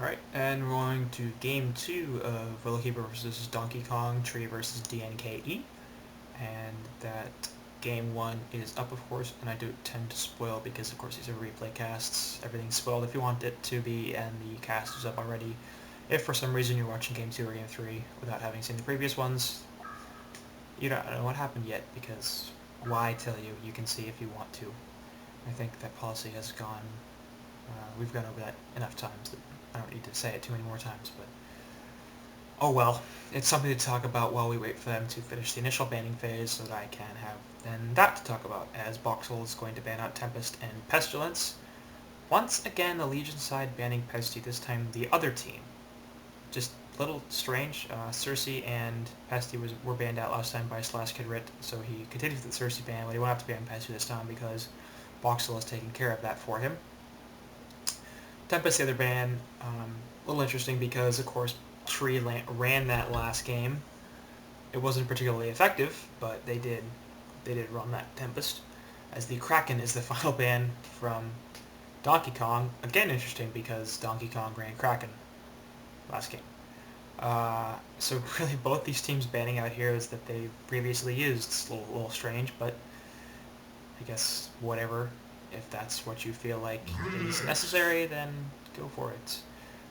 Alright, and we're going to game 2 of Willowkeeper versus Donkey Kong, Tree versus DNKE. And that game 1 is up, of course, and I do tend to spoil because, of course, these are replay casts. Everything's spoiled if you want it to be, and the cast is up already. If for some reason you're watching game 2 or game 3 without having seen the previous ones, you don't know what happened yet, because why tell you? You can see if you want to. I think that policy has gone, we've gone over that enough times that I don't need to say it too many more times, but oh well. It's something to talk about while we wait for them to finish the initial banning phase so that I can have then that to talk about, as Boxel is going to ban out Tempest and Pestilence. Once again, the Legion side banning Pesty, this time the other team. Just a little strange. Cersei and Pesty were banned out last time by Slash Kid Rit, so he continued with the Cersei ban, but he won't have to ban Pesty this time because Boxel has taken care of that for him. Tempest, the other ban, a little interesting because, of course, Tree ran that last game. It wasn't particularly effective, but they did run that Tempest. As the Kraken is the final ban from Donkey Kong. Again, interesting because Donkey Kong ran Kraken last game. So really, both these teams banning out heroes that they previously used. It's a little strange, but I guess whatever. If that's what you feel like is necessary, then go for it.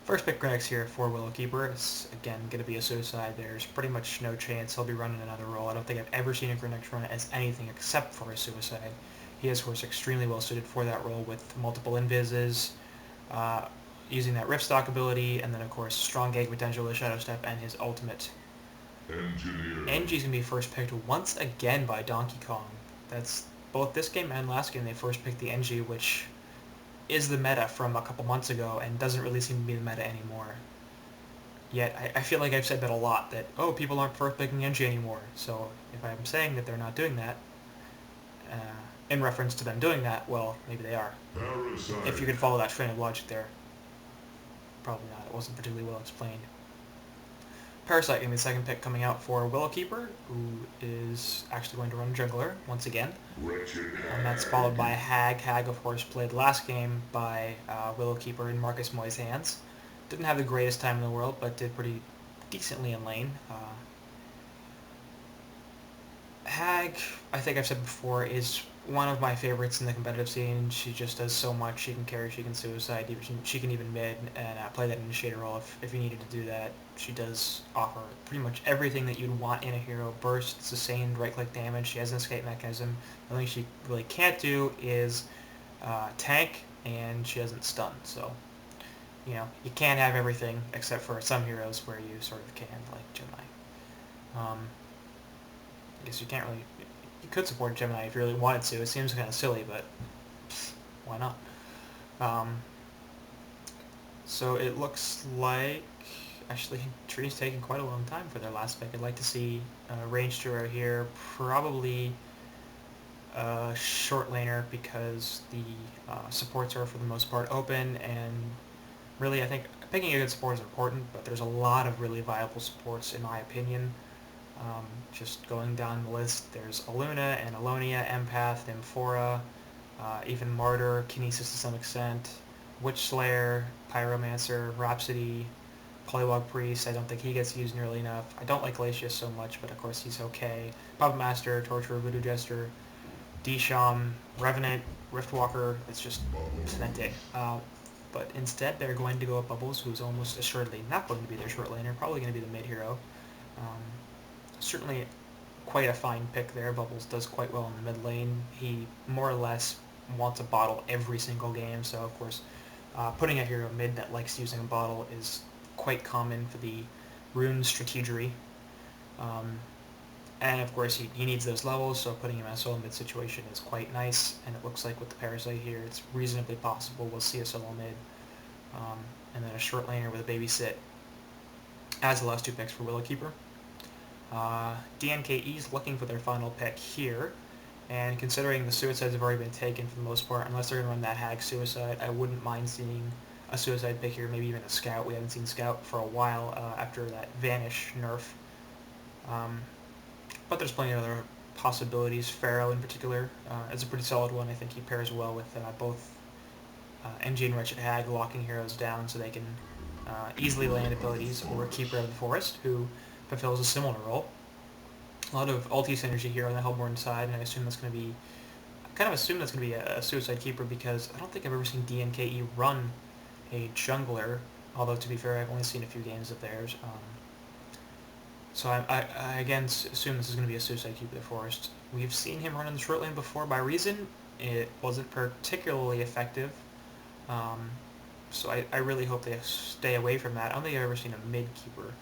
First pick Grex here for Willowkeeper. It's, again, going to be a suicide. There's pretty much no chance he'll be running another role. I don't think I've ever seen a Grex run as anything except for a suicide. He is, of course, extremely well suited for that role with multiple invises, using that Rift Stock ability, and then, of course, strong gag potential with Shadow Step and his ultimate. Engi's going to be first picked once again by Donkey Kong. That's both this game and last game. They first picked the Engi, which is the meta from a couple months ago and doesn't really seem to be the meta anymore. Yet I feel like I've said that a lot, that, oh, people aren't first picking Engi anymore. So if I'm saying that they're not doing that, in reference to them doing that, well, maybe they are. If you could follow that train of logic there. Probably not. It wasn't particularly well explained. Parasite going to be the second pick coming out for Willowkeeper, who is actually going to run Jungler once again. And that's followed by Hag. Hag, of course, played last game by Willowkeeper in Marcus Moy's hands. Didn't have the greatest time in the world, but did pretty decently in lane. Hag, I think I've said before, is one of my favorites in the competitive scene. She just does so much. She can carry, she can suicide, she can even mid, and play that initiator role if you needed to do that. She does offer pretty much everything that you'd want in a hero. Burst, sustained right-click damage. She has an escape mechanism. The only thing she really can't do is tank, and she doesn't stun. So, you know, you can't have everything except for some heroes where you sort of can, like Gemini. I guess you can't really... You could support Gemini if you really wanted to. It seems kind of silly, but why not? So it looks like... Actually, Tree's taking quite a long time for their last pick. I'd like to see Range Hero here. Probably a short laner because the supports are for the most part open, and really I think picking a good support is important, but there's a lot of really viable supports in my opinion. Just going down the list, there's Aluna and Alonia, Empath, Amphora, even Martyr, Kinesis to some extent, Witch Slayer, Pyromancer, Rhapsody, Polywog Priest. I don't think he gets used nearly enough. I don't like Glacius so much, but of course he's okay. Puppet Master, Torturer, Voodoo Jester, Desham, Revenant, Riftwalker. It's just Tenente. But instead they're going to go with Bubbles, who's almost assuredly not going to be their short laner, probably going to be the mid hero. Certainly quite a fine pick there. Bubbles does quite well in the mid lane. He more or less wants a bottle every single game, so of course putting a hero mid that likes using a bottle is quite common for the rune strategery. And of course he needs those levels, so putting him in a solo mid situation is quite nice, and it looks like with the Parasite here it's reasonably possible we'll see a solo mid. And then a short laner with a babysit as the last two picks for Willowkeeper. DNKE is looking for their final pick here, and considering the suicides have already been taken for the most part, unless they're going to run that Hag suicide, I wouldn't mind seeing a suicide pick here, maybe even a Scout. We haven't seen Scout for a while after that Vanish nerf. But there's plenty of other possibilities. Pharaoh in particular is a pretty solid one. I think he pairs well with both MG and Wretched Hag, locking heroes down so they can easily land abilities, or Keeper of the Forest, who fulfills a similar role. A lot of ulti synergy here on the Hellborn side, and I assume that's going to be... I kind of assume that's going to be a Suicide Keeper because I don't think I've ever seen DNKE run a jungler, although to be fair, I've only seen a few games of theirs. So I again assume this is going to be a Suicide Keeper of the Forest. We've seen him run in the short lane before by reason. It wasn't particularly effective. So I really hope they stay away from that. I don't think I've ever seen a mid keeper.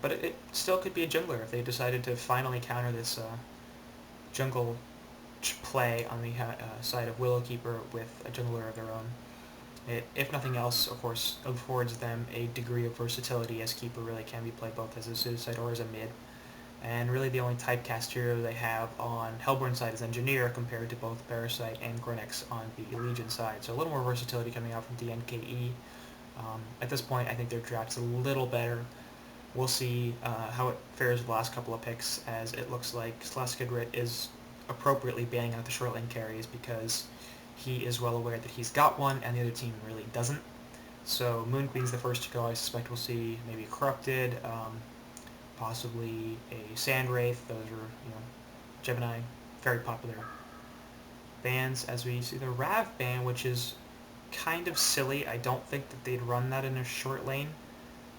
But it still could be a jungler if they decided to finally counter this jungle play on the side of Willow Keeper with a jungler of their own. It, if nothing else, of course, affords them a degree of versatility, as Keeper really can be played both as a Suicide or as a mid. And really the only typecast hero they have on Hellborn side is Engineer compared to both Parasite and Grenix on the Legion side. So a little more versatility coming out from DNKE. At this point, I think their draft's a little better. We'll see how it fares with the last couple of picks, as it looks like Celestica Grit is appropriately banning out the short lane carries because he is well aware that he's got one and the other team really doesn't. So Moon Queen's the first to go. I suspect we'll see maybe Corrupted, possibly a Sand Wraith. Those are, Gemini, very popular bans. As we see the Rav ban, which is kind of silly. I don't think that they'd run that in a short lane.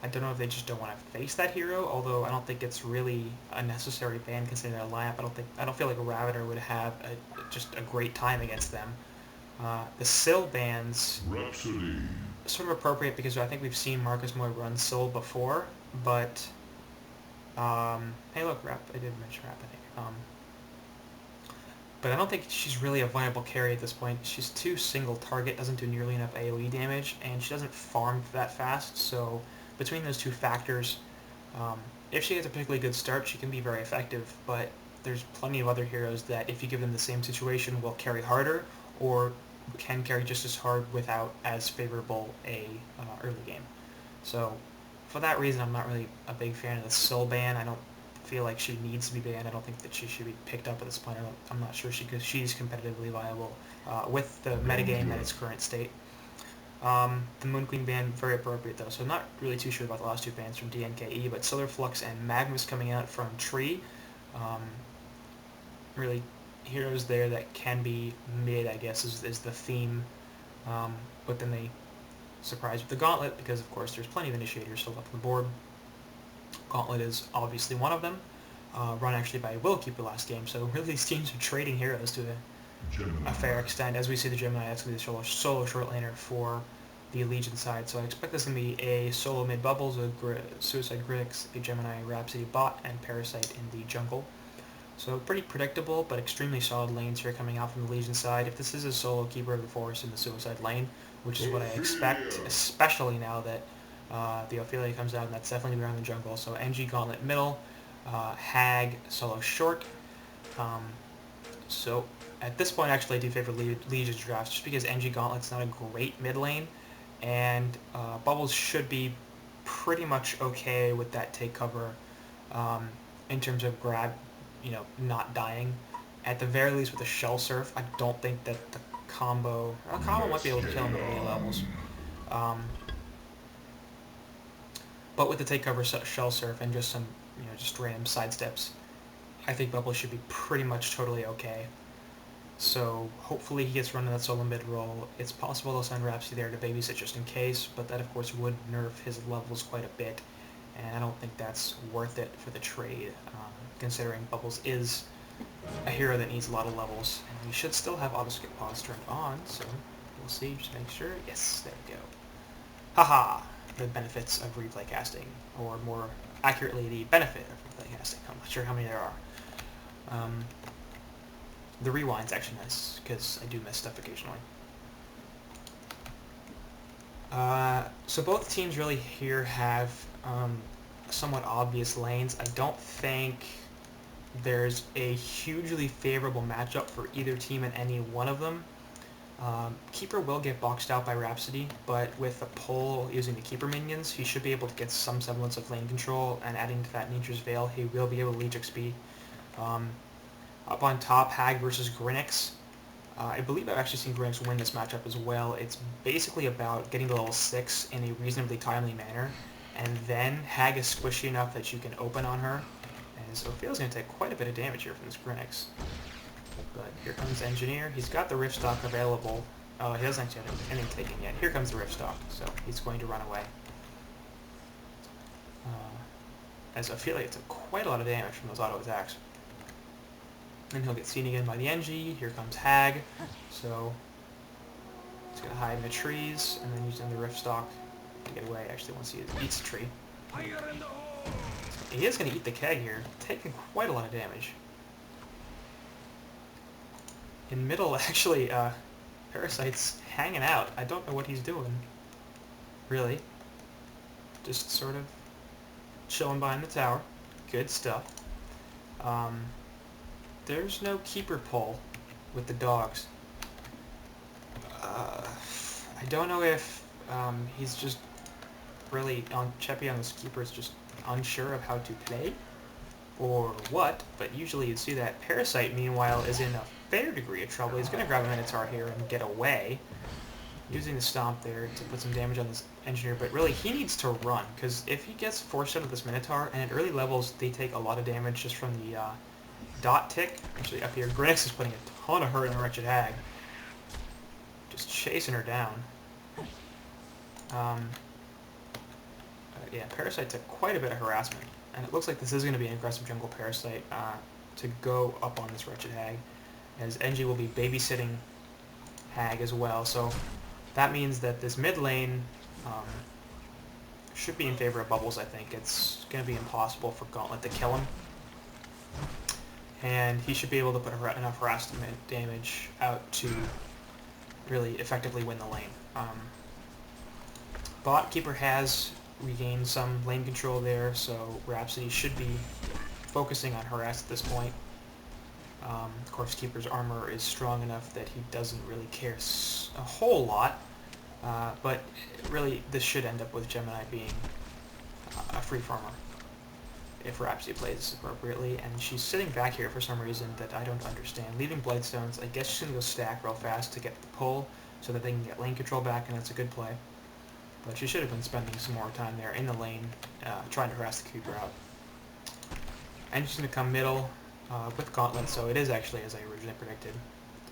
I don't know if they just don't want to face that hero, although I don't think it's really a necessary ban considering their lineup. I don't feel like a Raviter would have just a great time against them. The Syl bans Rhapsody. Sort of appropriate because I think we've seen Marcus Moy run Syl before, but hey look, I did mention Rap, I think. But I don't think she's really a viable carry at this point. She's too single target, doesn't do nearly enough AoE damage, and she doesn't farm that fast, so between those two factors, if she gets a particularly good start, she can be very effective, but there's plenty of other heroes that, if you give them the same situation, will carry harder, or can carry just as hard without as favorable a early game. So, for that reason, I'm not really a big fan of the Syl ban. I don't feel like she needs to be banned. I don't think that she should be picked up at this point. I'm not sure she's competitively viable with the metagame at its current state. The Moon Queen ban, very appropriate though, so I'm not really too sure about the last two bans from DNKE, but Solar Flux and Magnus coming out from Tree. Really, heroes there that can be mid, I guess, is the theme. But then they surprise with the Gauntlet, because of course there's plenty of initiators still left on the board. Gauntlet is obviously one of them, run actually by Willowkeeper last game, so really these teams are trading heroes to a fair extent. As we see the Gemini, that's going to be the solo short laner for the Legion side, so I expect this to be a solo mid Bubbles, a Suicide Gritix, a Gemini Rhapsody bot, and Parasite in the jungle. So pretty predictable, but extremely solid lanes here coming out from the Legion side. If this is a solo Keeper of the Forest in the Suicide lane, which is what I expect, especially now that the Ophelia comes out, and that's definitely going to be around the jungle. So NG Gauntlet middle, Hag solo short. So at this point, actually, I do favor Legion's drafts, just because NG Gauntlet's not a great mid lane, and Bubbles should be pretty much okay with that take cover in terms of grab, not dying. At the very least with the Shell Surf, I don't think that the combo might be able to kill him at any levels. But with the take cover Shell Surf and just some, just random sidesteps, I think Bubbles should be pretty much totally okay. So hopefully he gets run in that solo mid role. It's possible they'll send Rhapsody there to babysit just in case, but that of course would nerf his levels quite a bit, and I don't think that's worth it for the trade, considering Bubbles is a hero that needs a lot of levels, and we should still have auto skip pause turned on, so we'll see, just make sure. Yes, there we go. Haha! The benefits of replay casting, or more accurately, the benefit of replay casting. I'm not sure how many there are. The rewind's actually nice, because I do miss stuff occasionally. So both teams really here have somewhat obvious lanes. I don't think there's a hugely favorable matchup for either team in any one of them. Keeper will get boxed out by Rhapsody, but with a pull using the Keeper minions, he should be able to get some semblance of lane control, and adding to that Nature's Veil, he will be able to leech XP. Up on top, Hag versus Grinix. I believe I've actually seen Grinx win this matchup as well. It's basically about getting to level 6 in a reasonably timely manner, and then Hag is squishy enough that you can open on her, and so Ophelia's going to take quite a bit of damage here from this Grinx. But here comes Engineer. He's got the Rift Stock available. Oh, he doesn't actually have anything taken yet. Here comes the Rift Stock, so he's going to run away. As Ophelia took quite a lot of damage from those auto attacks. Then he'll get seen again by the NG. Here comes Hag. So he's going to hide in the trees and then using the Rift Stock to get away. Actually, once he eats a tree. He is going to eat the keg here, taking quite a lot of damage. In middle, actually, Parasite's hanging out. I don't know what he's doing, really. Just sort of chilling behind the tower. Good stuff. There's no keeper pull with the dogs. I don't know if he's just really on Cheppy on this keeper is just unsure of how to play or what, but usually you'd see that Parasite, meanwhile, is in a fair degree of trouble. He's going to grab a Minotaur here and get away, using the Stomp there to put some damage on this Engineer, but really he needs to run, because if he gets forced out of this Minotaur, and at early levels they take a lot of damage just from the dot tick. Actually up here, Grinx is putting a ton of hurt in the Wretched Hag. Just chasing her down. Yeah, Parasite took quite a bit of harassment, and it looks like this is going to be an aggressive jungle Parasite to go up on this Wretched Hag, as NG will be babysitting Hag as well, so that means that this mid lane should be in favor of Bubbles, I think. It's going to be impossible for Gauntlet to kill him, and he should be able to put enough harassment damage out to really effectively win the lane. Bot Keeper has regained some lane control there, so Rhapsody should be focusing on harass at this point. Of course, Keeper's armor is strong enough that he doesn't really care a whole lot, but really this should end up with Gemini being a free farmer if Rhapsody plays this appropriately, and she's sitting back here for some reason that I don't understand. Leaving Bloodstones, I guess she's going to go stack real fast to get the pull so that they can get lane control back, and that's a good play. But she should have been spending some more time there in the lane, trying to harass the Keeper out. And she's going to come middle with Gauntlet, so it is actually as I originally predicted.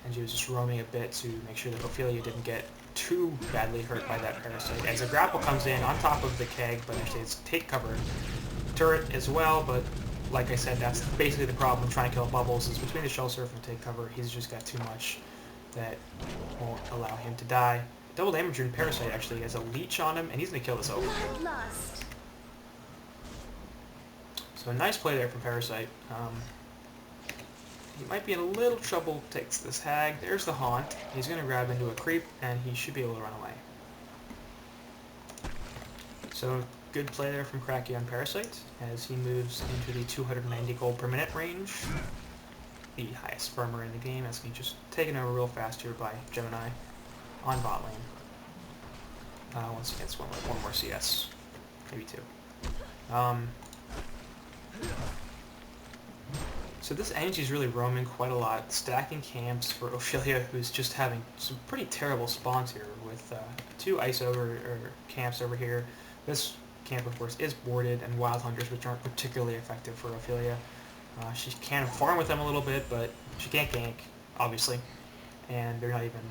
And she was just roaming a bit to make sure that Ophelia didn't get too badly hurt by that Parasite. As a grapple comes in on top of the keg, but actually it's take cover turret as well, but like I said, that's basically the problem trying to kill Bubbles, is between the Shell Surf and take cover, he's just got too much that won't allow him to die. Double damage in Parasite actually has a leech on him, and he's going to kill this over. So a nice play there from Parasite. He might be in a little trouble, takes this Hag. There's the Haunt. He's going to grab into a creep, and he should be able to run away. So good play there from Cracky on Parasite, as he moves into the 290 gold per minute range. The highest farmer in the game, as he's just taken over real fast here by Gemini on bot lane. Once again, one more CS. Maybe two. So this energy is really roaming quite a lot, stacking camps for Ophelia, who's just having some pretty terrible spawns here with two ice camps over here. This camp, of course, is boarded, and Wild Hunters, which aren't particularly effective for Ophelia. She can farm with them a little bit, but she can't gank, obviously, and they're not even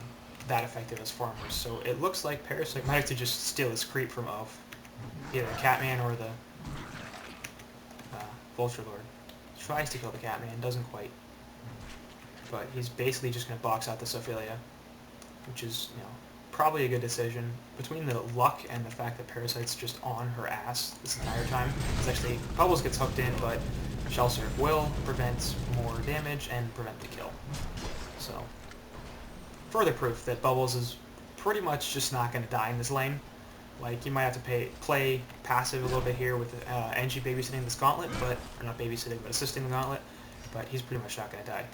that effective as farmers. So it looks like Parasite might have to just steal this creep from Oaf, either the Catman or the Vulture Lord. Tries to kill the Catman, doesn't quite. But he's basically just going to box out this Ophelia, which is, probably a good decision. Between the luck and the fact that Parasite's just on her ass this entire time, it's actually, Bubbles gets hooked in, but Shell Surf will prevent more damage and prevent the kill. So, further proof that Bubbles is pretty much just not going to die in this lane. Like, you might have to play passive a little bit here with NG babysitting this Gauntlet, or not babysitting, but assisting the Gauntlet, but he's pretty much not going to die.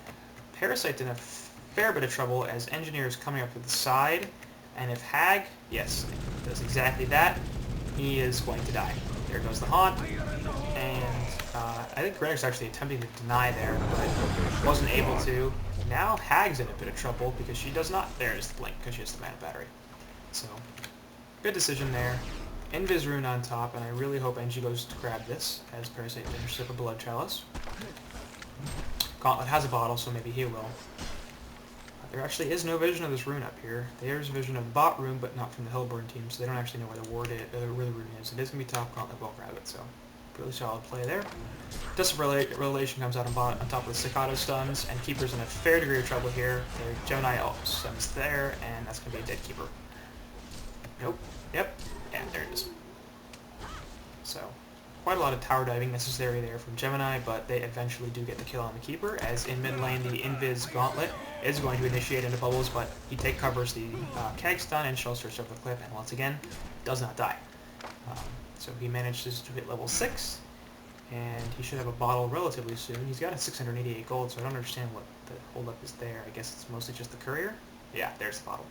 Parasite's in a fair bit of trouble as Engineer is coming up to the side, and if Hag, yes, does exactly that, he is going to die. There goes the Haunt, and I think Greg's actually attempting to deny there, but wasn't able to. now Hag's in a bit of trouble because she does not. There's the blink because she has the mana battery. So, good decision there. Invis rune on top, and I really hope NG goes to grab this as Parasite finishes up a Blood Chalice. Gauntlet has a bottle, so maybe he will. There actually is no vision of this rune up here. There's vision of the bot rune, but not from the Hellborn team, so they don't actually know where the ward is, where the rune is. It is going to be top, Gauntlet will grab it, so really solid play there. Desperate Relation comes out on top of the Staccato stuns, and Keeper's in a fair degree of trouble here. Their Gemini stuns there, and that's going to be a dead Keeper. Nope. Yep. Yeah, there it is. So, quite a lot of tower diving necessary there from Gemini, but they eventually do get the kill on the Keeper, as in mid lane the Invis Gauntlet is going to initiate into bubbles, but he covers the Keg stun and Shell Search over the clip, and once again, does not die. So he manages to hit level 6, and he should have a bottle relatively soon. He's got a 688 gold, so I don't understand what the holdup is there. I guess it's mostly just the courier? Yeah, there's the bottle.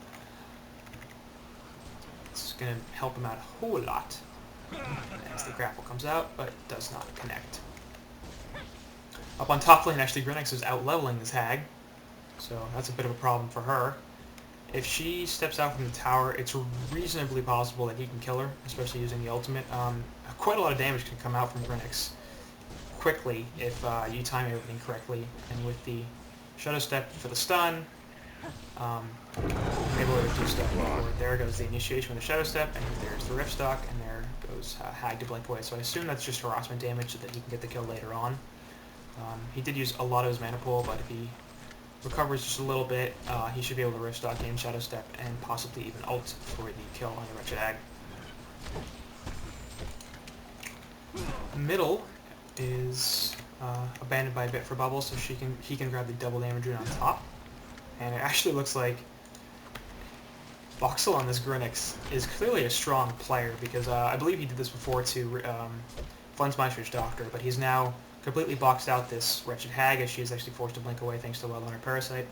It's going to help him out a whole lot as the grapple comes out, but does not connect. Up on top lane, actually, Grenix is out-leveling this Hag, so that's a bit of a problem for her. If she steps out from the tower, it's reasonably possible that he can kill her, especially using the ultimate. Quite a lot of damage can come out from Grenix quickly if you time everything correctly, and with the Shadow Step for the stun, able to do stuff forward. There goes the initiation with the Shadow Step, and there's the Rift Stock, and there goes Hag to blink away. So I assume that's just harassment damage so that he can get the kill later on. He did use a lot of his mana pool, but if he recovers just a little bit, he should be able to Rift Stock and Shadow Step, and possibly even ult for the kill on the Wretched Hag. Middle is abandoned by a bit for bubble, so he can grab the double damage rune on top. And it actually looks like Voxel on this Grenix is clearly a strong player, because I believe he did this before to Flensmeister's Doctor, but he's now completely boxed out this Wretched Hag, as she is actually forced to blink away thanks to well-learned Parasite.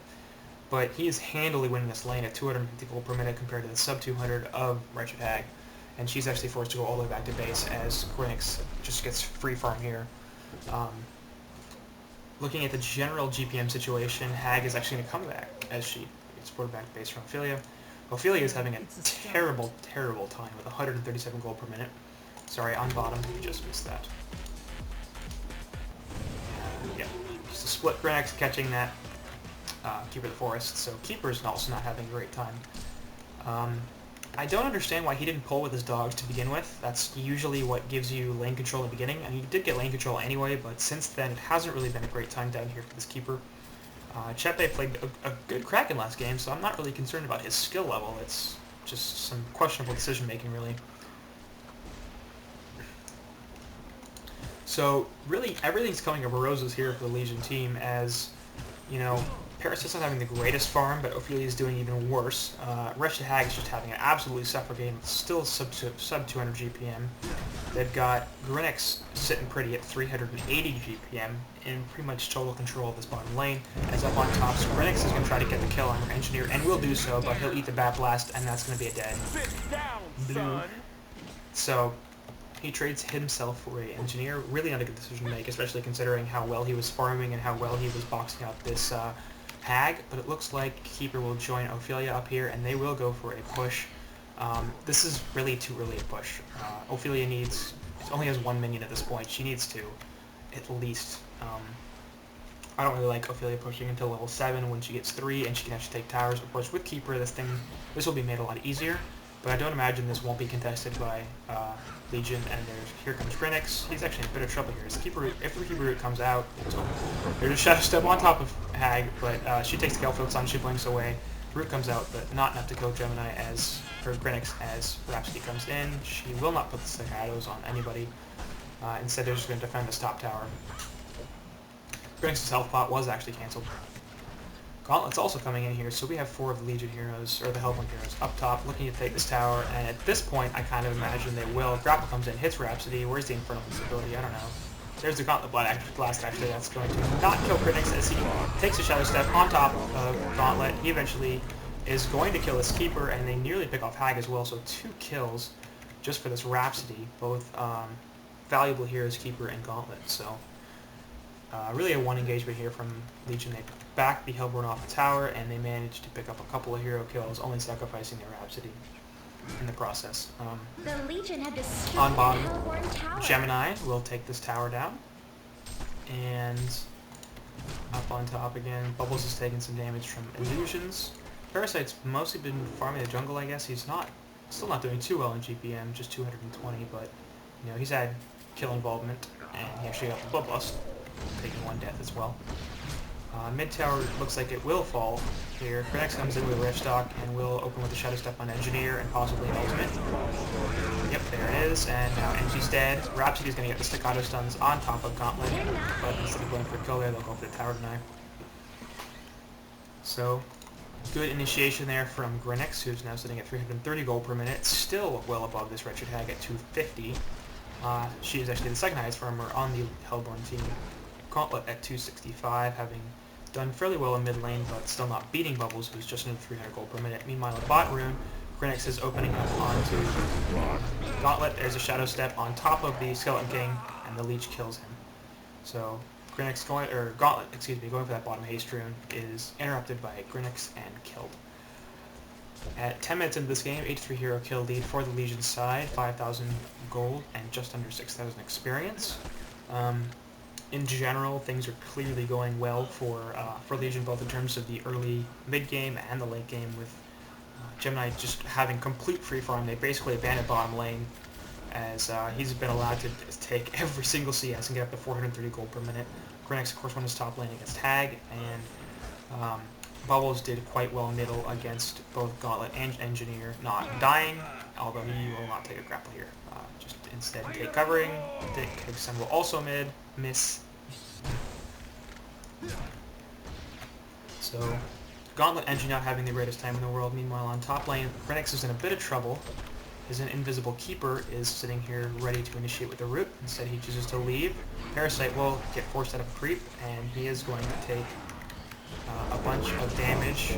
But he is handily winning this lane at 250 gold per minute compared to the sub 200 of Wretched Hag. And she's actually forced to go all the way back to base as Grenix just gets free farm here. Looking at the general GPM situation, Hag is actually going to come back as she gets ported back to base from Ophelia. Ophelia is having a terrible, terrible time with 137 gold per minute. Sorry, on bottom, you just missed that. Yeah, just a split Grenix catching that Keeper of the Forest, so Keeper's also not having a great time. I don't understand why he didn't pull with his dogs to begin with. That's usually what gives you lane control in the beginning, and he did get lane control anyway, but since then it hasn't really been a great time down here for this Keeper. Chepe played a good Kraken last game, so I'm not really concerned about his skill level. It's just some questionable decision-making, really. So, really, everything's coming up roses here for the Legion team, as, you know, Parasite's not having the greatest farm, but Ophelia's doing even worse. Wretched Hag is just having an absolutely suffocating, still sub 200 GPM. They've got Grenix sitting pretty at 380 GPM in pretty much total control of this bottom lane. As up on top, so Grenix is going to try to get the kill on her Engineer, and will do so, but he'll eat the Bat Blast, and that's going to be a dead blue. So he trades himself for an Engineer. Really not a good decision to make, especially considering how well he was farming and how well he was boxing out this Hag, but it looks like Keeper will join Ophelia up here, and they will go for a push. This is really too early a push. Ophelia only has one minion at this point. She needs two, at least. I don't really like Ophelia pushing until level 7 when she gets 3, and she can actually take towers. Of course, with Keeper, this will be made a lot easier, but I don't imagine this won't be contested by Legion, and here comes Grenix. He's actually in a bit of trouble here. If the Keeper root comes out, there's a Shadow Step on top of Hag, but she takes the Gelfield Sun, she blinks away. Root comes out, but not enough to kill Gemini or Grenix as Rhapsody comes in. She will not put the staccatos on anybody. Instead, they're just going to defend this top tower. Grenix's health pot was actually cancelled. Gauntlet's also coming in here, so we have 4 of the Legion heroes, or the Hellborn heroes, up top, looking to take this tower, and at this point, I kind of imagine they will. Grapple comes in, hits Rhapsody. Where's the Infernal Instability? I don't know. There's the Gauntlet Blast, actually, that's going to not kill Grenix as he takes a Shadow Step on top of Gauntlet. He eventually is going to kill this Keeper, and they nearly pick off Hag as well, so 2 kills just for this Rhapsody, both valuable here as Keeper and Gauntlet, so Really a one engagement here from Legion. They backed the Hellborn off the tower, and they managed to pick up a couple of hero kills, only sacrificing their Rhapsody in the process. The Legion had destroyed On bottom, the Hellborn tower. Gemini will take this tower down. And up on top again, Bubbles is taking some damage from illusions. Parasite's mostly been farming the jungle, I guess. He's still not doing too well in GPM, just 220, but you know, he's had kill involvement, and he actually got the Bloodlust, taking one death as well. Mid tower looks like it will fall here. Krenex comes in with a Rift Stock and will open with a Shadow Step on Engineer and possibly an ultimate. Yep, there it is, and now Engi's dead. Rhapsody's going to get the Staccato stuns on top of Gauntlet, but instead of going for a kill there, they'll go for the Tower Deny. So, good initiation there from Grinix, who's now sitting at 330 gold per minute, still well above this Wretched Hag at 250. She is actually the second highest farmer on the Hellborn team. Gauntlet at 265, having done fairly well in mid lane, but still not beating Bubbles, who's just under 300 gold per minute. Meanwhile, at bot rune, Grinix is opening up onto Gauntlet. There's a Shadow Step on top of the Skeleton King, and the Leech kills him. So Grinix going for that bottom haste rune is interrupted by Grinix and killed. At 10 minutes into this game, 83 hero kill lead for the Legion side, 5,000 gold and just under 6,000 experience. In general, things are clearly going well for Legion, both in terms of the early mid game and the late game, with Gemini just having complete free farm. They basically abandoned bottom lane, as he's been allowed to take every single CS and get up to 430 gold per minute. Grinix, of course, won his top lane against Hag, and Bubbles did quite well middle against both Gauntlet and Engineer, not dying, although he will not take a grapple here. Just instead take covering. Sun will also miss. So, Gauntlet Engie not having the greatest time in the world. Meanwhile, on top lane, Grinix is in a bit of trouble. His invisible keeper is sitting here ready to initiate with the root. Instead, he chooses to leave. Parasite will get forced out of creep, and he is going to take a bunch of damage.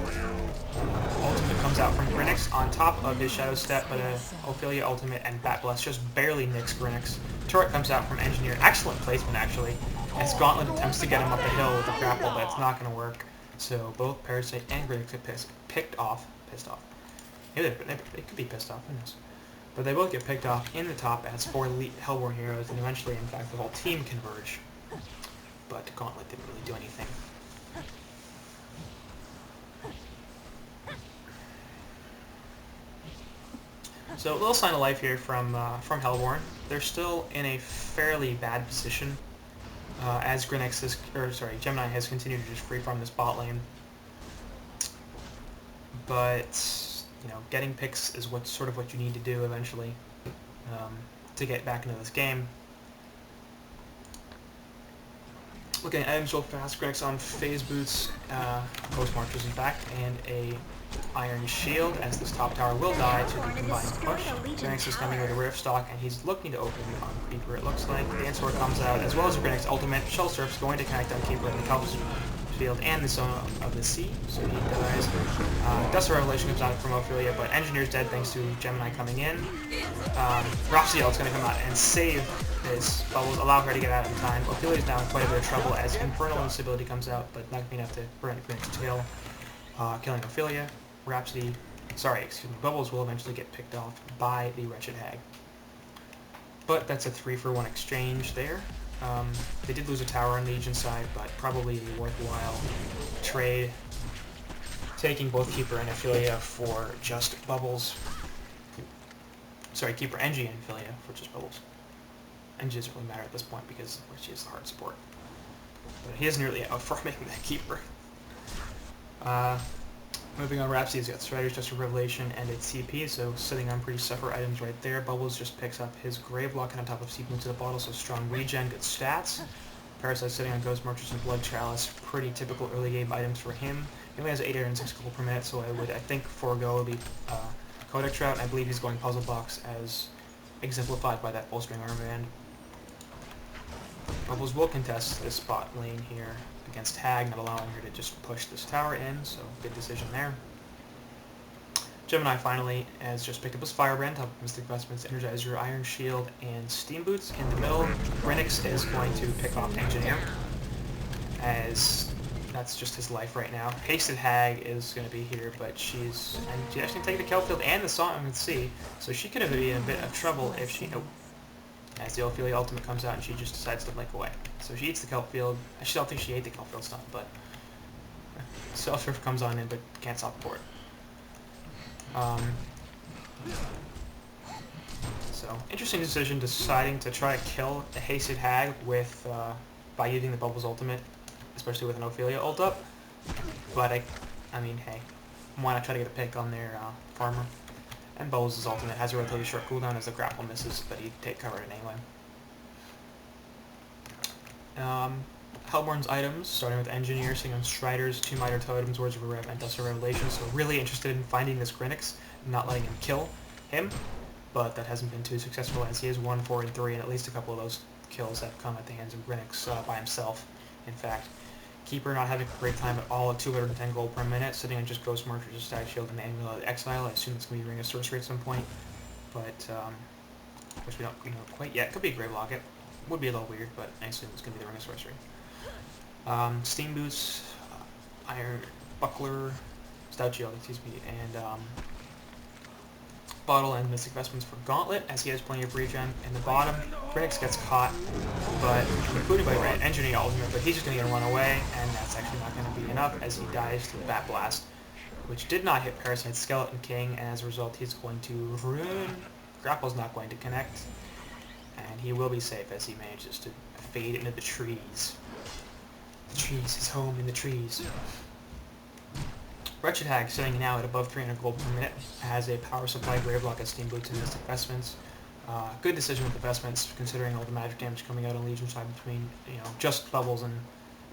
Ultimate comes out from Grinix on top of his Shadow Step, but Ophelia ultimate and Bat Blast just barely nicks Grinix. Turret comes out from Engineer. Excellent placement, actually, as Gauntlet attempts to get him up the hill with a grapple, but it's not going to work. So both Parasite and Grinix get pissed off. Maybe they could be pissed off, who knows. But they both get picked off in the top as 4 elite Hellborn heroes, and eventually, in fact, the whole team converge. But Gauntlet didn't really do anything. So a little sign of life here from Hellborn. They're still in a fairly bad position, as Gemini has continued to just free farm this bot lane. But you know, getting picks is what you need to do eventually to get back into this game. Looking at items real fast, Grinix on phase boots, Ghost Marchers in fact, and a Iron Shield, as this top tower will die to the combined push. Grinix is coming with a Rift Stock, and he's looking to open on Creeper, it looks like. The Answer comes out, as well as a Grinix ultimate. Shell Surf's going to connect on Keeper in the Kelp's field and the Zone of the Sea, so he dies. Dust of Revelation comes out from Ophelia, but Engineer's dead thanks to Gemini coming in. Raphael is going to come out and save this. Bubbles, allow her to get out in time. Ophelia's now in quite a bit of trouble as Infernal Instability comes out, but not going to be enough to prevent Grinix's tail. Killing Ophelia. Bubbles will eventually get picked off by the Wretched Hag. But that's a 3-for-1 exchange there. They did lose a tower on the Legion side, but probably a worthwhile trade. Taking both Keeper and Ophelia for just Bubbles. Sorry, Keeper, Engie, and Ophelia for just Bubbles. Engie doesn't really matter at this point because she is the hard support. But he is nearly out farming that Keeper. Moving on, Rhapsody's got Strider's Just a Revelation and a TP, so sitting on pretty suffer items right there. Bubbles just picks up his Gravelock and on top of Sequence to the bottle, so strong regen, good stats. Parasite sitting on Ghost Marchers and Blood Chalice, pretty typical early game items for him. He only has 806 gold per minute, so I think forego the Kodak Trout, and I believe he's going Puzzle Box as exemplified by that Full-String Armband. Bubbles will contest this spot lane here against Hag, not allowing her to just push this tower in, so good decision there. Gemini finally has just picked up his Firebrand, top of Mystic Vestments, Energizer, Iron Shield, and Steam Boots in the middle. Grinix is going to pick off Engineer. as that's just his life right now. Hasted Hag is going to be here, but she's actually taking the Kelp Field and the Song and Sea, so she could have been in a bit of trouble if she... Nope. As the Ophelia ultimate comes out and she just decides to blink away. So she eats the Kelp Field. I still don't think she ate the Kelp Field stun, but... Self-Surf comes on in, but can't stop the port. So, interesting decision deciding to try to kill the Hasted Hag with, by using the Bubbles ultimate, especially with an Ophelia ult up. But I mean, hey, why not try to get a pick on their farmer? And Bubbles' ultimate has a relatively short cooldown as the grapple misses, but he'd take cover in anyway. Hellborn's items, starting with Engineer, seeing on Striders, 2 Miter Totems, Words of Rev, and Dust of Revelation, so really interested in finding this Grynyx, not letting him kill him, but that hasn't been too successful as he is 1, 4, and 3, and at least a couple of those kills have come at the hands of Grynyx by himself, in fact. Keeper not having a great time at all at 210 gold per minute, sitting on just Ghost March, just Stag Shield, and Amulet of Exile. I assume it's going to be Ring of Sorcery at some point, but of course we don't know quite yet. Could be a Grave Locket. Would be a little weird, but I assume it's going to be the Ring of Sorcery. Steam Boots, Iron Buckler, Stout Shield, excuse me, and Bottle and Mystic Vestments for Gauntlet, as he has plenty of regen. In the bottom, Grynyx gets caught, but included by Engineer ultimate, but he's just going to run away, and that's actually not going to be enough as he dies to the Bat Blast, which did not hit Parasite's Skeleton King, and as a result he's going to ruin. Grapple's not going to connect, and he will be safe as he manages to fade into the trees. The trees, his home in the trees. Wretched Hag, sitting now at above 300 gold per minute, has a power supply, Grave Lock, Steam Boots, and Mystic Vestments. Good decision with the Vestments, considering all the magic damage coming out on Legion side between, just Bubbles and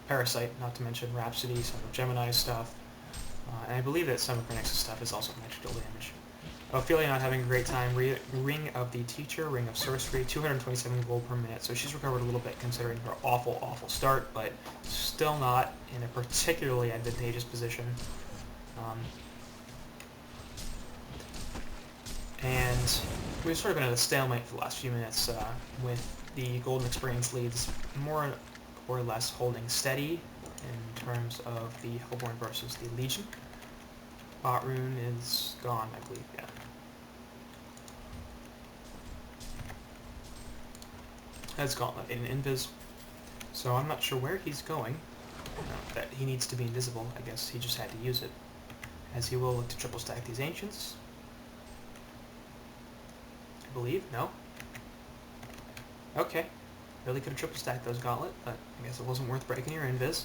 Parasite, not to mention Rhapsody, some of Gemini's stuff. And I believe that some of Grynyx's stuff is also magical damage. Ophelia not having a great time. Ring of the Teacher, Ring of Sorcery, 227 gold per minute, so she's recovered a little bit considering her awful, awful start, but still not in a particularly advantageous position. And we've sort of been at a stalemate for the last few minutes with the Golden Experience leads more or less holding steady in terms of the Hellborn versus the Legion. Bot Rune is gone, I believe, yeah. Has Gauntlet in Invis, so I'm not sure where he's going. That he needs to be invisible, I guess he just had to use it. As he will look to triple stack these Ancients. I believe, no? Okay. Really could have triple stacked those Gauntlet, but I guess it wasn't worth breaking your Invis.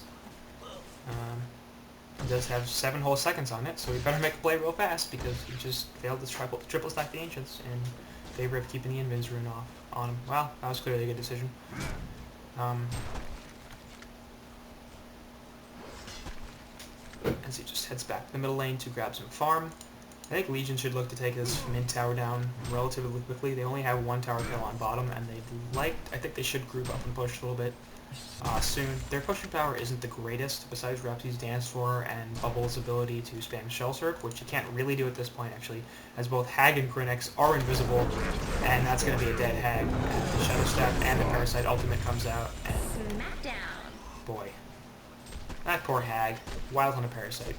He does have 7 whole seconds on it, so we better make a play real fast because he just failed to triple stack the Ancients in favor of keeping the Invis rune off on him. Well, that was clearly a good decision. As he just heads back to the middle lane to grab some farm. I think Legion should look to take this mid tower down relatively quickly. They only have 1 tower kill on bottom, and I think they should group up and push a little bit soon. Their pushing power isn't the greatest, besides Rhapsody's Dance Floor and Bubbles' ability to spam Shell Surf, which you can't really do at this point, actually, as both Hag and Grynyx are invisible, and that's going to be a dead Hag. And the Shadow Step and the Parasite ultimate comes out, and Smackdown. boy. That poor Hag. Wild on a Parasite.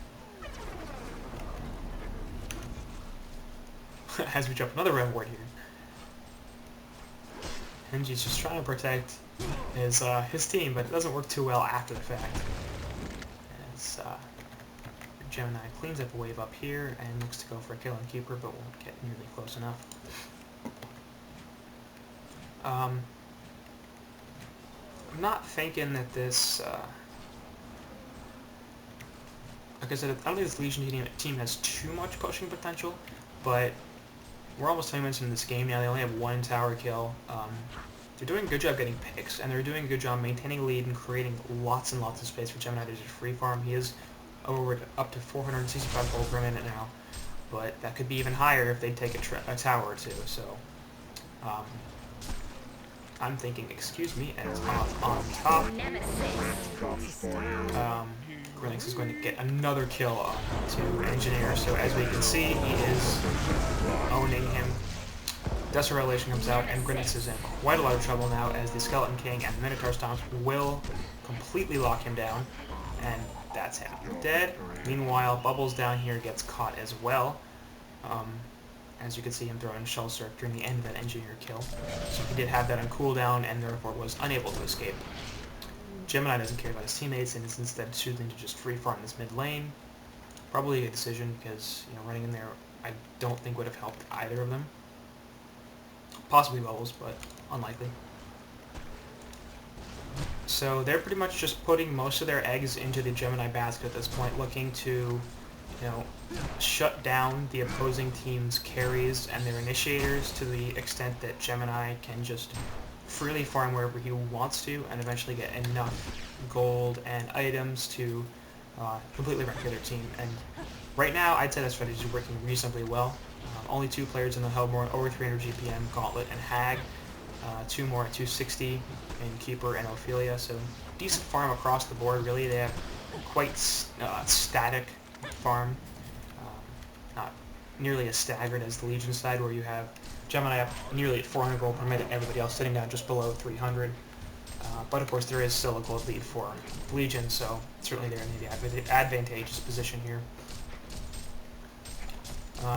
As we drop another Rev Ward here. Henji's just trying to protect his team, but it doesn't work too well after the fact. As Gemini cleans up a wave up here and looks to go for a kill on Keeper, but won't get nearly close enough. I'm not thinking that this... like I said, I don't think this Legion team has too much pushing potential, but we're almost 20 minutes into this game now. They only have 1 tower kill. They're doing a good job getting picks, and they're doing a good job maintaining a lead and creating lots and lots of space for Gemini to just free farm. He is up to 465 gold per minute now, but that could be even higher if they take a tower or two. So I'm thinking, excuse me, and it's on top. Grynyx is going to get another kill to Engineer, so as we can see, he is owning him. Desperation comes out, and Grinix is in quite a lot of trouble now as the Skeleton King and the Minotaur Stomps will completely lock him down, and that's him. Dead. Meanwhile, Bubbles down here gets caught as well. As you can see him throwing Shell Surf during the end of that Engineer kill. So he did have that on cooldown and therefore was unable to escape. Gemini doesn't care about his teammates and is instead choosing to just free farm this mid lane. Probably a good decision because, you know, running in there I don't think would have helped either of them. Possibly Bubbles, but unlikely. So they're pretty much just putting most of their eggs into the Gemini basket at this point, looking to, you know, shut down the opposing team's carries and their initiators to the extent that Gemini can just freely farm wherever he wants to and eventually get enough gold and items to completely wreck their team. And right now, I'd say that strategy is working reasonably well. Only 2 players in the Hellborn over 300 GPM, Gauntlet and Hag. 2 more at 260 in Keeper and Ophelia, so decent farm across the board. Really, they have quite static farm, not nearly as staggered as the Legion side, where you have Gemini up nearly at 400 gold per minute, everybody else sitting down just below 300. But of course, there is still a gold lead for Legion, so certainly they're in the advantageous position here.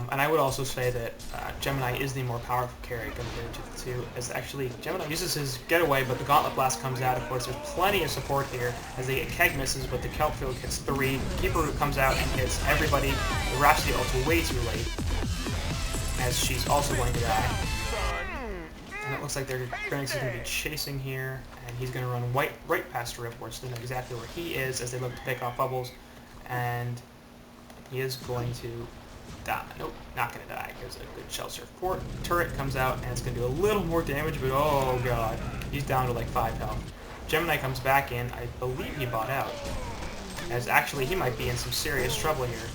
And I would also say that Gemini is the more powerful carry compared to the two, as actually Gemini uses his getaway, but the Gauntlet Blast comes out. Of course, there's plenty of support here, as the Keg misses, but the Kelp Field hits 3. Keeper Root comes out and hits everybody. The Rhapsody ults way too late, as she's also going to die. And it looks like their Grinix is going to be chasing here, and he's going to run right past Ripwort, so they know exactly where he is as they look to pick off Bubbles, and he is going to die. Nope, not going to die because a good Shell Surf port turret comes out and it's going to do a little more damage, but oh god, he's down to like 5 health. Gemini comes back in. I believe he bought out, as actually he might be in some serious trouble here.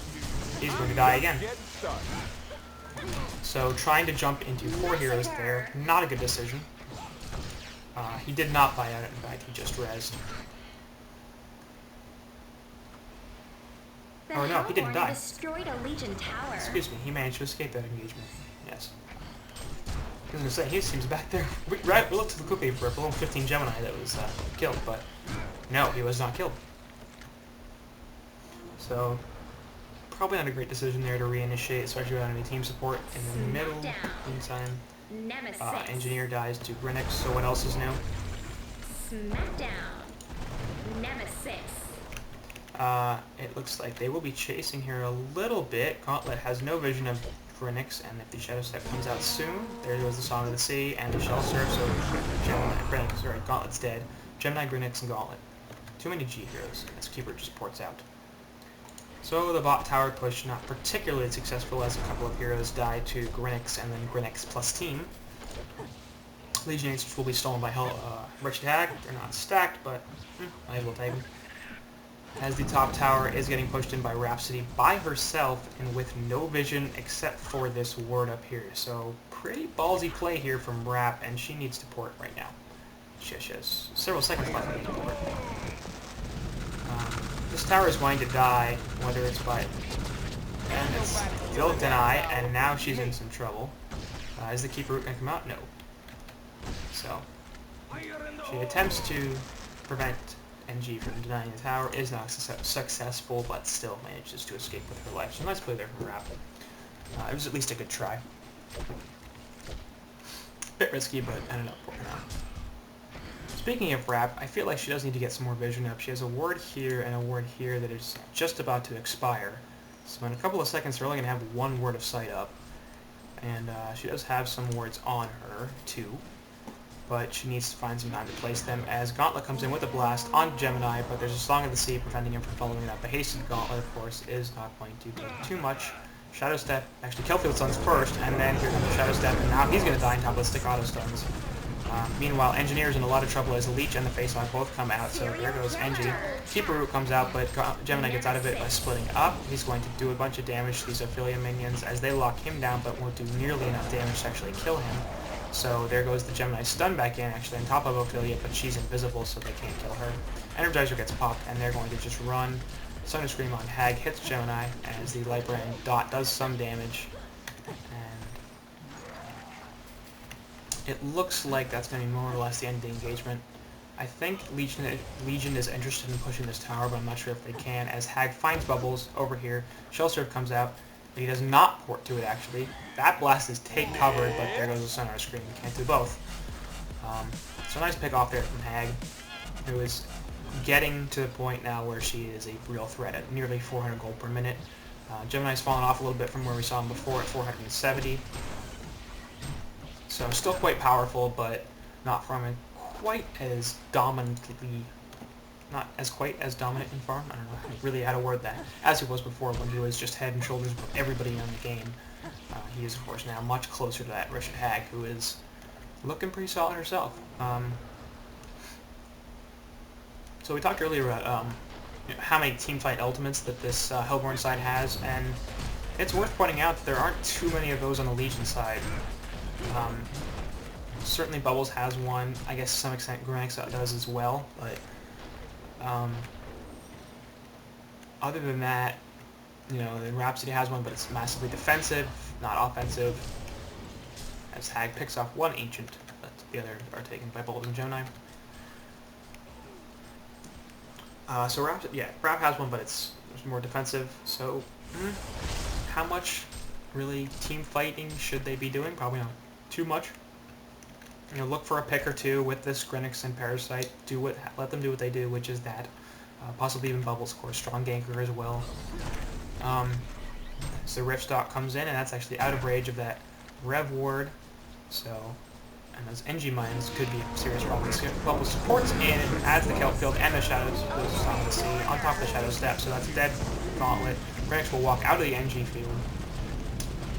He's going to die again. So trying to jump into 4 heroes there, not a good decision. He did not buy out, in fact he just rezzed. Oh no, he didn't die. Destroyed a Legion tower. Excuse me, he managed to escape that engagement. Yes. I was going to say, he seems back there. We looked to the cookie for a level 15 Gemini that was killed, but no, he was not killed. So, probably not a great decision there to reinitiate, especially without any team support. In the middle, meantime, Engineer dies to Grinix, so what else is new? Smackdown. Nemesis. It looks like they will be chasing here a little bit. Gauntlet has no vision of Grinix, and if the Shadow Step comes out soon, there goes the Song of the Sea and the Shell Surf, so Gauntlet's dead. Gemini, Grinix, and Gauntlet. Too many G heroes, as Keeper just ports out. So the bot tower push not particularly successful, as a couple of heroes die to Grinix and then Grinix plus team. Legionnaires will be stolen by Wretched Hag. They're not stacked, but might as well take them. As the top tower is getting pushed in by Rhapsody by herself and with no vision except for this ward up here. So pretty ballsy play here from Rap, and she needs to port right now. She has several seconds left to port. This tower is going to die, whether it's by... And it's still deny, and now she's in some trouble. Is the Keeper Root going to come out? No. So, she attempts to prevent NG from denying the tower, is not successful, but still manages to escape with her life. So nice play there from Rap. It was at least a good try. Bit risky, but I don't know. Speaking of Rap, I feel like she does need to get some more vision up. She has a ward here and a ward here that is just about to expire. So in a couple of seconds, they're only going to have 1 ward of sight up. And she does have some wards on her, too. But she needs to find some time to place them, as Gauntlet comes in with a blast on Gemini, but there's a Song of the Sea preventing him from following it up. A hasted Gauntlet, of course, is not going to do too much. Shadow Step, actually Kelfield stuns first, and then here comes the Shadow Step, and now he's going to die on top of the Staccato stuns. Meanwhile, Engineer's in a lot of trouble as the Leech and the Face-Off both come out, so there goes Engie. Keeper Root comes out, but Gemini gets out of it by splitting up. He's going to do a bunch of damage to these Ophelia minions as they lock him down, but won't do nearly enough damage to actually kill him. So there goes the Gemini stun back in, actually on top of Ophelia, but she's invisible, so they can't kill her. Energizer gets popped, and they're going to just run. Thunder Scream on Hag hits Gemini, as the Light Brand Dot does some damage. And it looks like that's going to be more or less the end of the engagement. I think Legion is interested in pushing this tower, but I'm not sure if they can, as Hag finds bubbles over here. Shell Serve comes out, but he does not port to it, actually. That blast is take covered, but there goes the sonar screen. You can't do both. So nice pick off there from Hag, who is getting to the point now where she is a real threat at nearly 400 gold per minute. Gemini's fallen off a little bit from where we saw him before at 470. So still quite powerful, but not from a quite as dominantly, not as quite as dominant in farm. I don't know really how to word that. As he was before when he was just head and shoulders above everybody in the game. He is of course now much closer to that Richard Hag, who is looking pretty solid herself. So we talked earlier about how many teamfight ultimates that this Hellborn side has, and it's worth pointing out that there aren't too many of those on the Legion side. Certainly Bubbles has one. I guess to some extent Grenix does as well, but other than that, you know, then Rhapsody has one, but it's massively defensive, not offensive. As Hag picks off one Ancient, but the other are taken by Bubbles and Gemini. So Rap has one, but it's more defensive. So, how much really team fighting should they be doing? Probably not too much. You know, look for a pick or two with this Grenix and Parasite. Let them do what they do, which is that. Possibly even Bubbles, of course. Strong Ganker as well. So Rift Stock comes in, and that's actually out of range of that Rev Ward. So, and those NG mines could be serious problems. Bubbles supports in and adds the Kelp Field and the Shadows goes on the sea on top of the Shadow Step. So that's a dead Gauntlet. Grenix will walk out of the NG field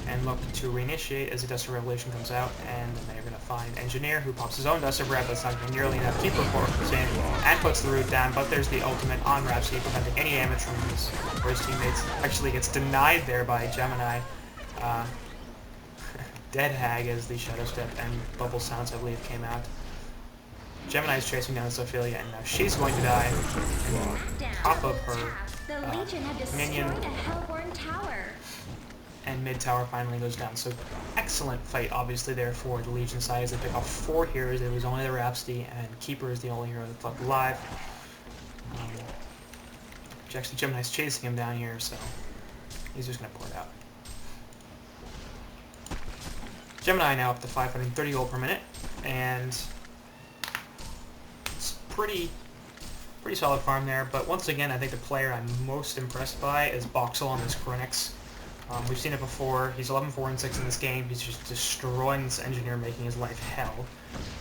and look to reinitiate as the Dust of Revelation comes out, and then they're going to find Engineer, who pops his own Dust of Rev. That's not going to be nearly enough. Keeper forks in and puts the root down, but there's the ultimate on Rhapsody, preventing any damage from his teammates. Actually gets denied there by Gemini. Dead Hag as the Shadow Step and Bubble Sounds, I believe, came out. Gemini is chasing down Sophia, and now she's going to die on top of her minion. And mid tower finally goes down. So excellent fight, obviously, there for the Legion side as they pick off 4 heroes. It was only the Rhapsody, and Keeper is the only hero that's left alive. Actually, Gemini's chasing him down here, so he's just going to pour it out. Gemini now up to 530 gold per minute, and it's pretty solid farm there. But once again, I think the player I'm most impressed by is Boxel on this Grenix. We've seen it before. He's 11, 4, and 6 in this game. He's just destroying this Engineer, making his life hell.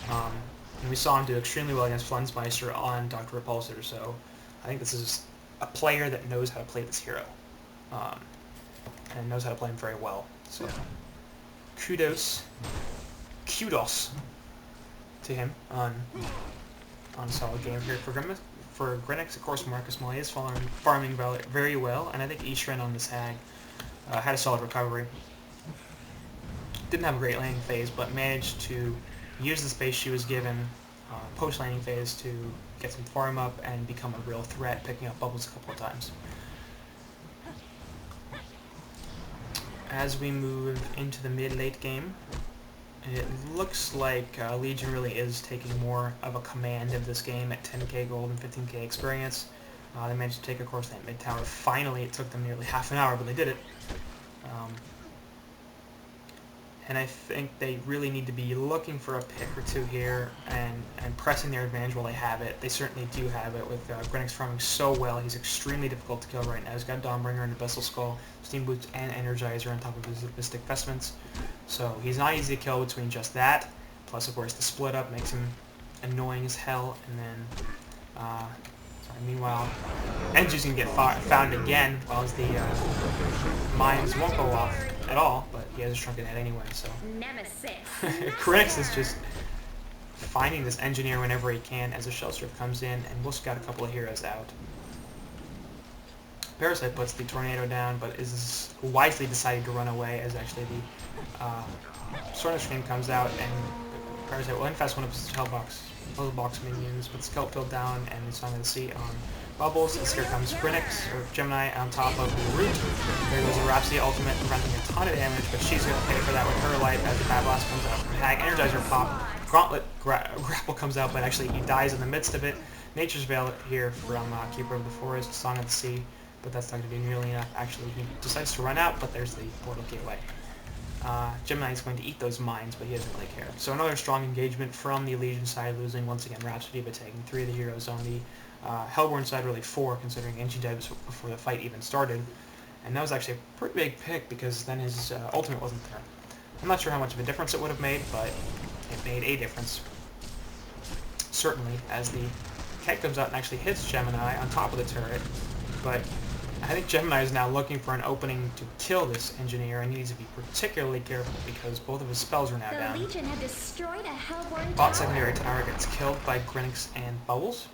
And we saw him do extremely well against Flensmeister on Dr. Repulsor, so I think this is a player that knows how to play this hero. And knows how to play him very well. So kudos to him on a solid game here for Grenix. For Grenix, of course, Marcus Molly is farming very well, and I think Ishrin on this Hag had a solid recovery. Didn't have a great laning phase, but managed to use the space she was given post-laning phase to get some farm up and become a real threat, picking up Bubbles a couple of times. As we move into the mid-late game, it looks like Legion really is taking more of a command of this game at 10k gold and 15k experience. They managed to take, of course, that mid-tower. Finally, it took them nearly half an hour, but they did it. And I think they really need to be looking for a pick or two here and pressing their advantage while they have it. They certainly do have it with Grenix farming so well. He's extremely difficult to kill right now. He's got Dawnbringer and Abyssal Skull, Steam Boots, and Energizer on top of his Mystic Vestments. So he's not easy to kill between just that. Plus, of course, the split up makes him annoying as hell. And then, meanwhile, Engi's going to get found again, while the mines won't go off at all, but he has a shrunken head anyway, so... Grenix is just finding this Engineer whenever he can as a Shell Strip comes in, and Wolf's got a couple of heroes out. Parasite puts the Tornado down, but is wisely decided to run away as actually the Sword Stream comes out, and Parasite will infest one of his Hellbox minions, puts Kelp Field down, and Song of the Sea on Bubbles, as here comes Grinix, or Gemini, on top of the root. There goes a Rhapsody ultimate, preventing a ton of damage, but she's going to pay for that with her life as the Bad Blast comes out. Hag, Energizer pop, Gauntlet grapple comes out, but actually he dies in the midst of it. Nature's Veil here from Keeper of the Forest, Song of the Sea, but that's not going to be nearly enough. Actually, he decides to run out, but there's the portal gateway. Gemini is going to eat those mines, but he doesn't really care. So another strong engagement from the Legion side, losing once again Rhapsody, but taking 3 of the heroes on the Hellborn side, really 4, considering Angie died before the fight even started. And that was actually a pretty big pick, because then his ultimate wasn't there. I'm not sure how much of a difference it would have made, but it made a difference. Certainly, as the keg comes out and actually hits Gemini on top of the turret, but I think Gemini is now looking for an opening to kill this engineer, and he needs to be particularly careful because both of his spells are now down. The Legion had destroyed a Hellborn Bot tower. secondary tower gets killed by Grinix and Bubbles.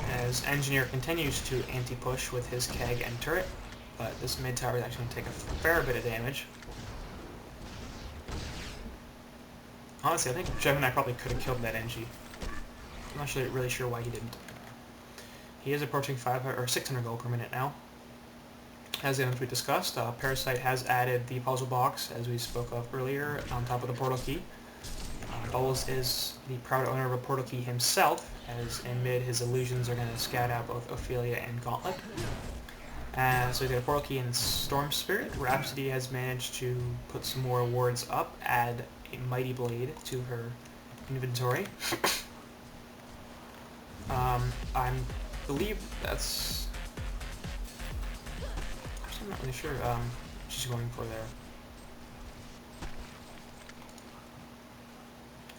As Engineer continues to anti-push with his keg and turret, but this mid tower is actually going to take a fair bit of damage. Honestly, I think Gemini probably could have killed that Engie. I'm not really sure why he didn't. He is approaching 500 or 600 gold per minute now. As we discussed, Parasite has added the puzzle box, as we spoke of earlier, on top of the portal key. Bubbles is the proud owner of a portal key himself, as in mid his illusions are going to scout out both Ophelia and Gauntlet. So he's got a portal key and Storm Spirit. Rhapsody has managed to put some more wards up, add a Mighty Blade to her inventory. I believe that's... Actually, I'm not really sure she's going for there.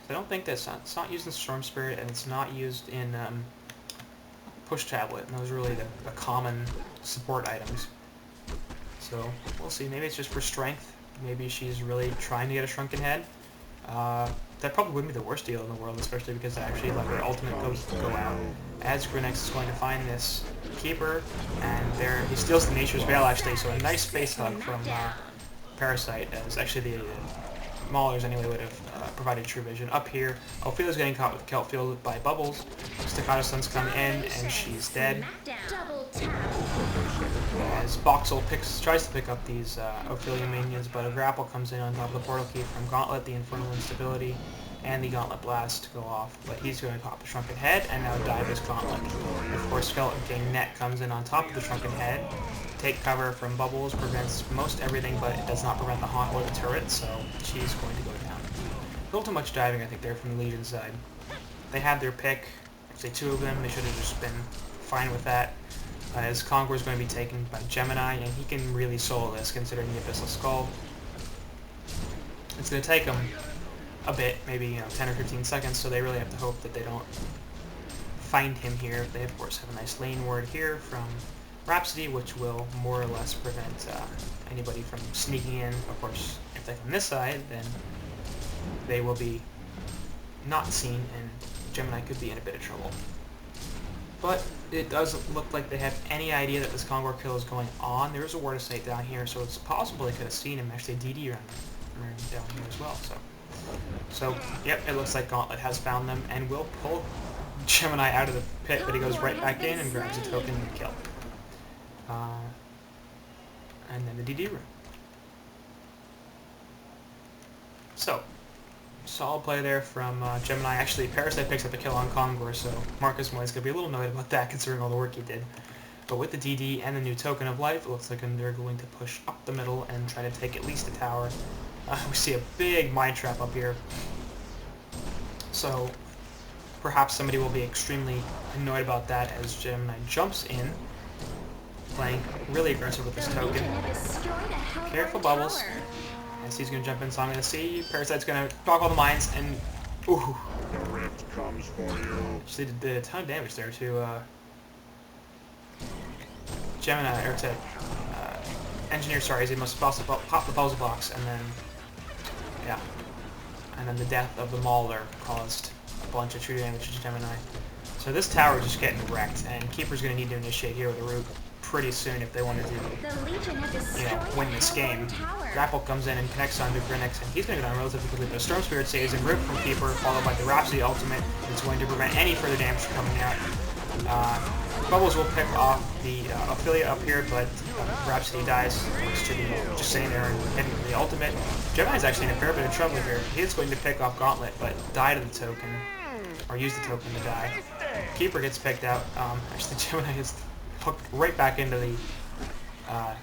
I don't think that's not, it's not used in Storm Spirit, and it's not used in Push Tablet, and those are really the common support items. So, we'll see. Maybe it's just for strength. Maybe she's really trying to get a Shrunken Head. That probably wouldn't be the worst deal in the world, especially because actually let her ultimate goes to go out. As Grinix is going to find this Keeper, and there he steals the Nature's Veil actually, so a nice face hug from Parasite, as actually the Maulers anyway would have provided true vision. Up here, Ophelia's getting caught with Kelp Field by Bubbles. Staccato Suns come in, and she's dead. As Boxel tries to pick up these Ophelia minions, but a grapple comes in on top of the portal key from Gauntlet, the Infernal Instability, and the Gauntlet Blast go off. But he's going to pop the Shrunken Head, and now dive his Gauntlet. Of course, Skeleton King Net comes in on top of the Shrunken Head. Take cover from Bubbles, prevents most everything, but it does not prevent the HoN or the turret, so she's going to go down. A little too much diving, I think, there from the Legion side. They had their pick, actually 2 of them, they should have just been fine with that. As Conqueror is going to be taken by Gemini, and he can really solo this, considering the Abyssal Skull. It's going to take him a bit, maybe 10 or 15 seconds, so they really have to hope that they don't find him here. They, of course, have a nice lane ward here from Rhapsody, which will more or less prevent anybody from sneaking in. Of course, if they come this side, then they will be not seen, and Gemini could be in a bit of trouble. But it doesn't look like they have any idea that this Conqueror kill is going on. There is a Ward of Sight down here, so it's possible they could have seen him actually DD around down here as well. So, yep, it looks like Gauntlet has found them and will pull Gemini out of the pit, but he goes right back in and grabs a token and kill. And then the DD room. So, solid play there from Gemini. Actually, Parasite picks up a kill on Conqueror, so Marcus Moy's going to be a little annoyed about that considering all the work he did. But with the DD and the new Token of Life, it looks like they're going to push up the middle and try to take at least a tower. We see a big mine trap up here. So, perhaps somebody will be extremely annoyed about that as Gemini jumps in, playing really aggressive with this token. Careful, Bubbles. As he's going to jump in Song of the Sea, Parasite's going to block all the mines, and ooh, actually did a ton of damage there to Gemini, or to Engineer. Sorry, as he must pop the puzzle box, and then yeah, and then the death of the Mauler caused a bunch of true damage to Gemini. So this tower is just getting wrecked, and Keeper's going to need to initiate here with a root. pretty soon if they want to do, The Legion have destroyed win this a game. Hellborn tower. Grapple comes in and connects onto Grinix, and he's going to go down relatively quickly, but Storm Spirit saves and Rip from Keeper, followed by the Rhapsody ultimate. It's going to prevent any further damage from coming out. Bubbles will pick off the Ophelia up here, but Rhapsody dies. It's just sitting there and hitting for the ultimate. Gemini's actually in a fair bit of trouble here. He is going to pick off Gauntlet, but die to the token, or use the token to die. Keeper gets picked out. Actually, Gemini is hooked right back into the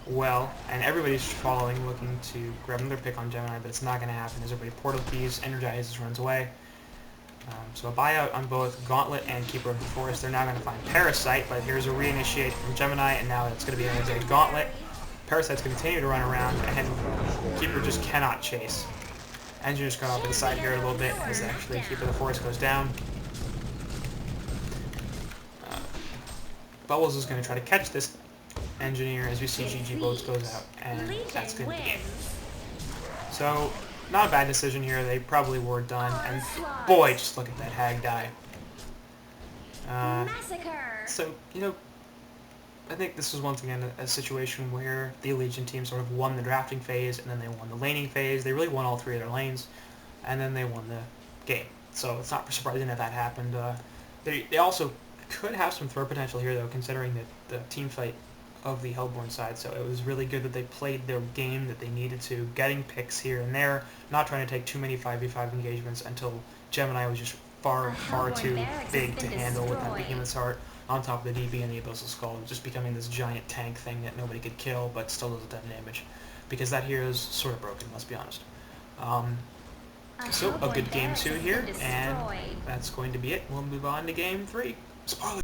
well, and everybody's following, looking to grab another pick on Gemini, but it's not going to happen as everybody portal keys, energizes, runs away. So a buyout on both Gauntlet and Keeper of the Forest. They're now going to find Parasite, but here's a reinitiate from Gemini, and now it's going to be energized Gauntlet. Parasite's going to continue to run around, and Keeper just cannot chase. Engineer's got off to the side here a little bit, as actually Keeper of the Forest goes down. Bubbles is going to try to catch this Engineer as we see GG Boats goes out, and that's going to be it. So, not a bad decision here. They probably were done, and boy, just look at that hag die. So, I think this was once again a situation where the Legion team sort of won the drafting phase, and then they won the laning phase. They really won all three of their lanes, and then they won the game. So it's not surprising that that happened. They also could have some throw potential here, though, considering the team fight of the Hellborn side, so it was really good that they played their game that they needed to, getting picks here and there, not trying to take too many 5v5 engagements until Gemini was just far too big to handle with that Behemoth's Heart on top of the DB and the Abyssal Skull, just becoming this giant tank thing that nobody could kill but still does a ton of damage, because that hero is sort of broken, let's be honest. So a good game 2 here, and that's going to be it. We'll move on to game 3. Spoiler!